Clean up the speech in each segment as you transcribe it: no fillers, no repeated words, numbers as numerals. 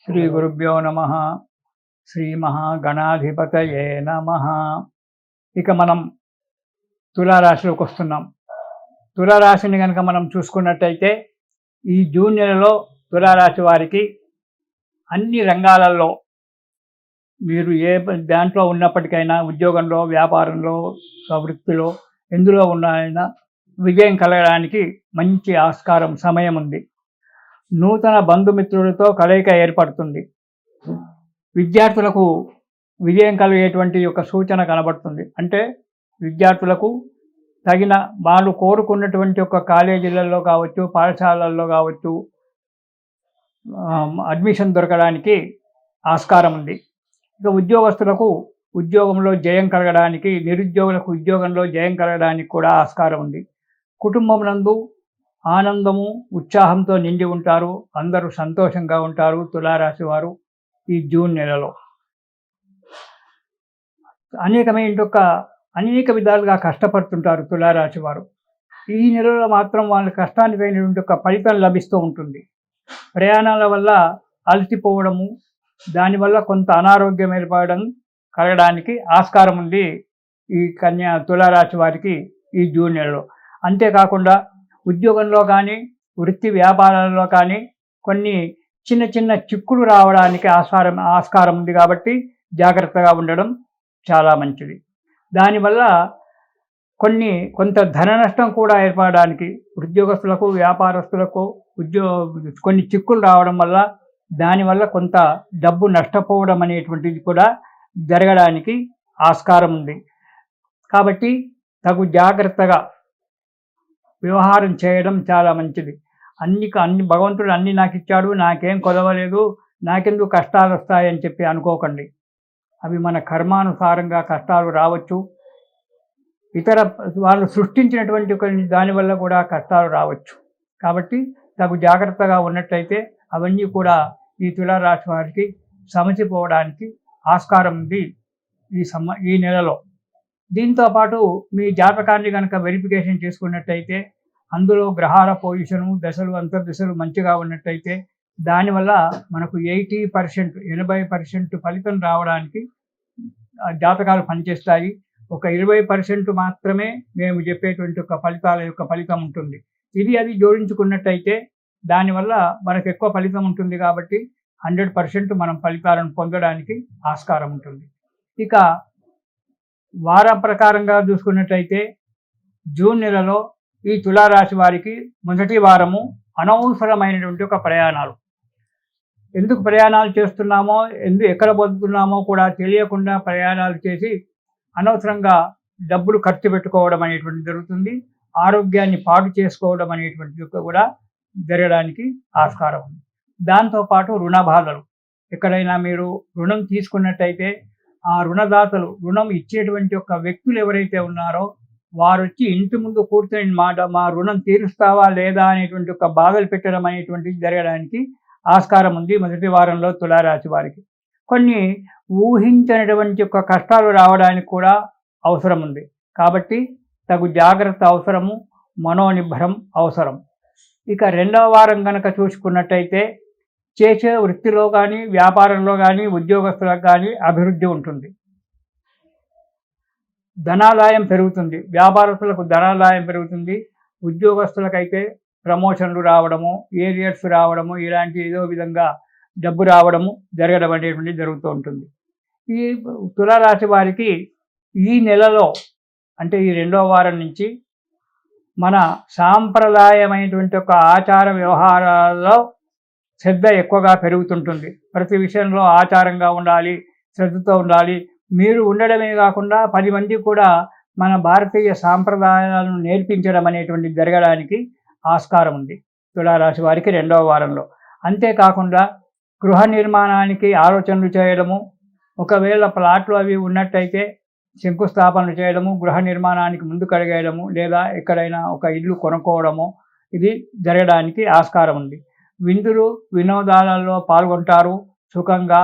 శ్రీ గురుభ్యో నమ. శ్రీ మహాగణాధిపతయే నమ. ఇక మనం తులారాశిలోకి వస్తున్నాం. తులారాశిని కనుక మనం చూసుకున్నట్టయితే ఈ జూన్ నెలలో తులారాశి వారికి అన్ని రంగాలలో మీరు ఏ దాంట్లో ఉన్నప్పటికైనా, ఉద్యోగంలో, వ్యాపారంలో, వృత్తిలో ఎందులో ఉన్నారైనా విజయం కలగడానికి మంచి ఆస్కారం, సమయం ఉంది. నూతన బంధుమిత్రులతో కలయిక ఏర్పడుతుంది. విద్యార్థులకు విజయం కలిగేటువంటి ఒక సూచన కనబడుతుంది. అంటే విద్యార్థులకు తగిన వాళ్ళు కోరుకున్నటువంటి ఒక కాలేజీలలో కావచ్చు, పాఠశాలల్లో కావచ్చు అడ్మిషన్ దొరకడానికి ఆస్కారం ఉంది. ఇక ఉద్యోగస్తులకు ఉద్యోగంలో జయం కలగడానికి, నిరుద్యోగులకు ఉద్యోగంలో జయం కలగడానికి కూడా ఆస్కారం ఉంది. కుటుంబం నందు ఆనందము, ఉత్సాహంతో నిండి ఉంటారు. అందరూ సంతోషంగా ఉంటారు తులారాశి వారు ఈ జూన్ నెలలో. అనేక విధాలుగా కష్టపడుతుంటారు తులారాశి వారు. ఈ నెలలో మాత్రం వాళ్ళ కష్టానికి అయినటువంటి ఒక ఫలితం లభిస్తూ ఉంటుంది. ప్రయాణాల వల్ల అలసిపోవడము, దానివల్ల కొంత అనారోగ్యం ఏర్పడడం కలగడానికి ఆస్కారం ఉంది ఈ తులారాశి వారికి ఈ జూన్ నెలలో. అంతేకాకుండా ఉద్యోగంలో కానీ, వృత్తి వ్యాపారాల్లో కానీ కొన్ని చిన్న చిన్న చిక్కులు రావడానికి ఆస్కారం ఉంది. కాబట్టి జాగ్రత్తగా ఉండడం చాలా మంచిది. దానివల్ల కొంత ధన నష్టం కూడా ఏర్పడడానికి, ఉద్యోగస్తులకు, వ్యాపారస్తులకు కొన్ని చిక్కులు రావడం వల్ల, దానివల్ల కొంత డబ్బు నష్టపోవడం అనేటువంటిది కూడా జరగడానికి ఆస్కారం ఉంది. కాబట్టి తగు జాగ్రత్తగా వ్యవహారం చేయడం చాలా మంచిది. అన్ని భగవంతుడు అన్ని నాకు ఇచ్చాడు, నాకేం కొదవలేదు, నాకెందుకు కష్టాలు వస్తాయని చెప్పి అనుకోకండి. అవి మన కర్మానుసారంగా కష్టాలు రావచ్చు. ఇతర వాళ్ళు సృష్టించినటువంటి దానివల్ల కూడా కష్టాలు రావచ్చు. కాబట్టి తగు జాగ్రత్తగా ఉన్నట్లయితే అవన్నీ కూడా ఈ తులారాశి వారికి సమసిపోవడానికి ఆస్కారం ఉంది ఈ నెలలో. దీంతోపాటు మీ జాతకాన్ని కనుక వెరిఫికేషన్ చేసుకున్నట్టయితే, అందులో గ్రహాల పొజిషను, దశలు, అంతర్దశలు మంచిగా ఉన్నట్టయితే దానివల్ల మనకు 80% ఫలితం రావడానికి జాతకాలు పనిచేస్తాయి. ఒక 20% మాత్రమే మేము చెప్పేటువంటి ఒక ఫలితాల యొక్క ఫలితం ఉంటుంది. అది జోడించుకున్నట్టయితే దానివల్ల మనకు ఎక్కువ ఫలితం ఉంటుంది. కాబట్టి 100% మనం ఫలితాలను పొందడానికి ఆస్కారం ఉంటుంది. ఇక వార ప్రకారంగా చూసుకున్నట్టయితే జూన్ నెలలో ఈ తులారాశి వారికి మొదటి వారము అనవసరమైనటువంటి ఒక ప్రయాణాలు. ఎందుకు ప్రయాణాలు చేస్తున్నామో, ఎక్కడ పొందుతున్నామో కూడా తెలియకుండా ప్రయాణాలు చేసి అనవసరంగా డబ్బులు ఖర్చు పెట్టుకోవడం అనేటువంటిది జరుగుతుంది. ఆరోగ్యాన్ని పాడు చేసుకోవడం అనేటువంటిది కూడా జరగడానికి ఆస్కారం ఉంది. దాంతోపాటు రుణ బాధలు. ఎక్కడైనా మీరు రుణం తీసుకున్నట్టయితే ఆ రుణదాతలు, రుణం ఇచ్చేటువంటి ఒక వ్యక్తులు ఎవరైతే ఉన్నారో వారు వచ్చి ఇంటి ముందు కూర్చొని మా రుణం తీరుస్తావా లేదా అనేటువంటి ఒక బాధలు పెట్టడం అనేటువంటిది జరగడానికి ఆస్కారం ఉంది మొదటి వారంలో తులారాశి వారికి. కొన్ని ఊహించినటువంటి ఒక కష్టాలు రావడానికి కూడా అవసరం ఉంది. కాబట్టి తగు జాగ్రత్త అవసరము, మనోనిబ్బరం అవసరం. ఇక రెండవ వారం కనుక చూసుకున్నట్టయితే చేసే వృత్తిలో కానీ, వ్యాపారంలో కానీ, ఉద్యోగస్తులకు కానీ అభివృద్ధి ఉంటుంది. ధనాదాయం పెరుగుతుంది. వ్యాపారస్తులకు ధనాదాయం పెరుగుతుంది. ఉద్యోగస్తులకైతే ప్రమోషన్లు రావడము, ఏరియర్స్ రావడము, ఇలాంటి ఏదో విధంగా డబ్బు రావడము జరగడం అనేటువంటిది జరుగుతూ ఉంటుంది. ఈ తులారాశి వారికి ఈ నెలలో, అంటే ఈ రెండవ వారం నుంచి మన సాంప్రదాయమైనటువంటి ఒక ఆచార వ్యవహారాల్లో శ్రద్ధ ఎక్కువగా పెరుగుతుంటుంది. ప్రతి విషయంలో ఆచారంగా ఉండాలి, శ్రద్ధతో ఉండాలి. మీరు ఉండడమే కాకుండా 10 మంది కూడా మన భారతీయ సాంప్రదాయాలను నేర్పించడం అనేటువంటి జరగడానికి ఆస్కారం ఉంది తులారాశి వారికి రెండవ వారంలో. అంతేకాకుండా గృహ నిర్మాణానికి ఆలోచనలు చేయడము, ఒకవేళ ప్లాట్లు అవి ఉన్నట్టయితే శంకుస్థాపనలు చేయడము, గృహ నిర్మాణానికి ముందుకు అడిగేయడము, లేదా ఎక్కడైనా ఒక ఇల్లు కొనుక్కోవడము, ఇది జరగడానికి ఆస్కారం ఉంది. విందులు వినోదాలలో పాల్గొంటారు. సుఖంగా,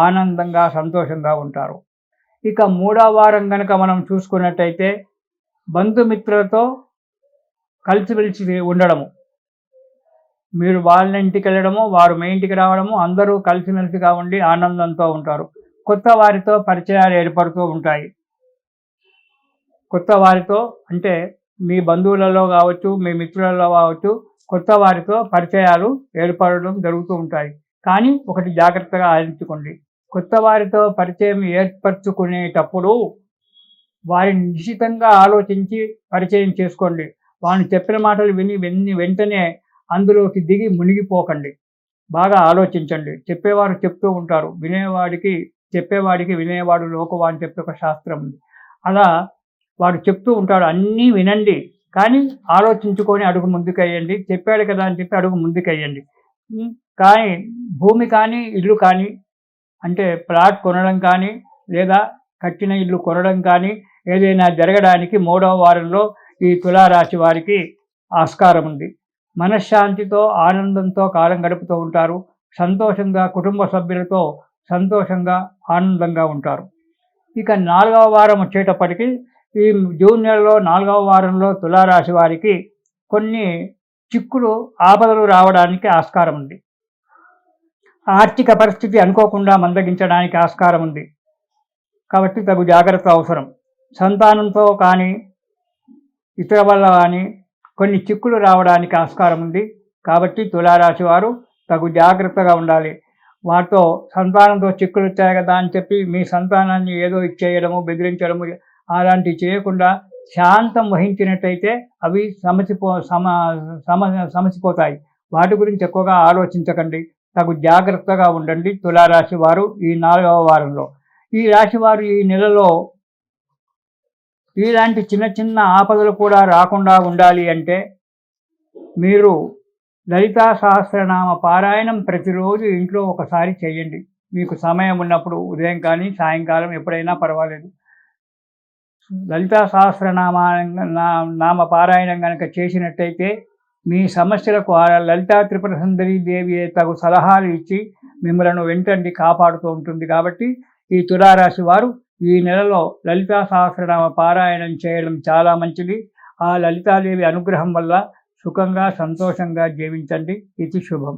ఆనందంగా, సంతోషంగా ఉంటారు. ఇక మూడవ వారం కనుక మనం చూసుకున్నట్టయితే బంధుమిత్రులతో కలిసిమెలిసి ఉండడము, మీరు వాళ్ళ ఇంటికి వెళ్ళడము, వారు మీ ఇంటికి రావడము, అందరూ కలిసిమెలిసిగా ఉండి ఆనందంతో ఉంటారు. కొత్త వారితో పరిచయాలు ఏర్పడుతూ ఉంటాయి. కొత్త వారితో అంటే మీ బంధువులలో కావచ్చు, మీ మిత్రులలో కావచ్చు, కొత్త వారితో పరిచయాలు ఏర్పడడం జరుగుతూ ఉంటాయి. కానీ ఒకటి జాగ్రత్తగా ఆలోచించుకోండి. కొత్త వారితో పరిచయం ఏర్పరచుకునేటప్పుడు వారిని నిశితంగా ఆలోచించి పరిచయం చేసుకోండి. వాళ్ళు చెప్పిన మాటలు విని వెంటనే అందులోకి దిగి మునిగిపోకండి. బాగా ఆలోచించండి. చెప్పేవారు చెప్తూ ఉంటారు. చెప్పేవాడికి వినేవాడు లోకువ అని చెప్పి ఒక శాస్త్రం ఉంది. అలా వాడు చెప్తూ ఉంటాడు. అన్నీ వినండి. కానీ ఆలోచించుకొని అడుగు ముందుకెయ్యండి. చెప్పాడు కదా అని చెప్పి అడుగు ముందుకెయ్యండి. కానీ భూమి కానీ, ఇల్లు కానీ అంటే ప్లాట్ కొనడం కానీ, లేదా కట్టిన ఇల్లు కొనడం కానీ, ఏదైనా జరగడానికి 3వ వారంలో ఈ తులారాశి వారికి ఆస్కారం ఉంది. మనశ్శాంతితో, ఆనందంతో కాలం గడుపుతూ ఉంటారు. సంతోషంగా కుటుంబ సభ్యులతో సంతోషంగా, ఆనందంగా ఉంటారు. ఇక 4వ వారం వచ్చేటప్పటికి ఈ జూన్ నెలలో 4వ వారంలో తులారాశి వారికి కొన్ని చిక్కులు, ఆపదలు రావడానికి ఆస్కారం ఉంది. ఆర్థిక పరిస్థితి అనుకోకుండా మందగించడానికి ఆస్కారం ఉంది. కాబట్టి తగు జాగ్రత్త అవసరం. సంతానంతో కానీ, ఇతర వల్ల కానీ కొన్ని చిక్కులు రావడానికి ఆస్కారం ఉంది. కాబట్టి తులారాశి వారు తగు జాగ్రత్తగా ఉండాలి. వాటితో సంతానంతో చిక్కులు వచ్చాయి కదా అని చెప్పి మీ సంతానాన్ని ఏదో ఇచ్చేయడము, బెదిరించడము అలాంటివి చేయకుండా శాంతం వహించినట్టయితే అవి సమసిపోతాయి. వాటి గురించి ఎక్కువగా ఆలోచించకండి. తగు జాగ్రత్తగా ఉండండి తులారాశి వారు ఈ 4వ వారంలో. ఈ రాశి వారు ఈ నెలలో ఇలాంటి చిన్న చిన్న ఆపదలు కూడా రాకుండా ఉండాలి అంటే మీరు లలితా సహస్రనామ పారాయణం ప్రతిరోజు ఇంట్లో ఒకసారి చేయండి. మీకు సమయం ఉన్నప్పుడు ఉదయం కానీ, సాయంకాలం ఎప్పుడైనా పర్వాలేదు. లలితా నామ పారాయణం కనుక చేసినట్టయితే మీ సమస్యలకు లలితా త్రిపుర సుందరీ దేవి తగు సలహాలు ఇచ్చి మిమ్మలను వెంటండి కాపాడుతూ ఉంటుంది. కాబట్టి ఈ తులారాశి వారు ఈ నెలలో లలితా సహస్రనామ పారాయణం చేయడం చాలా మంచిది. ఆ లలితాదేవి అనుగ్రహం వల్ల సుఖంగా, సంతోషంగా జీవించండి. ఇది శుభం.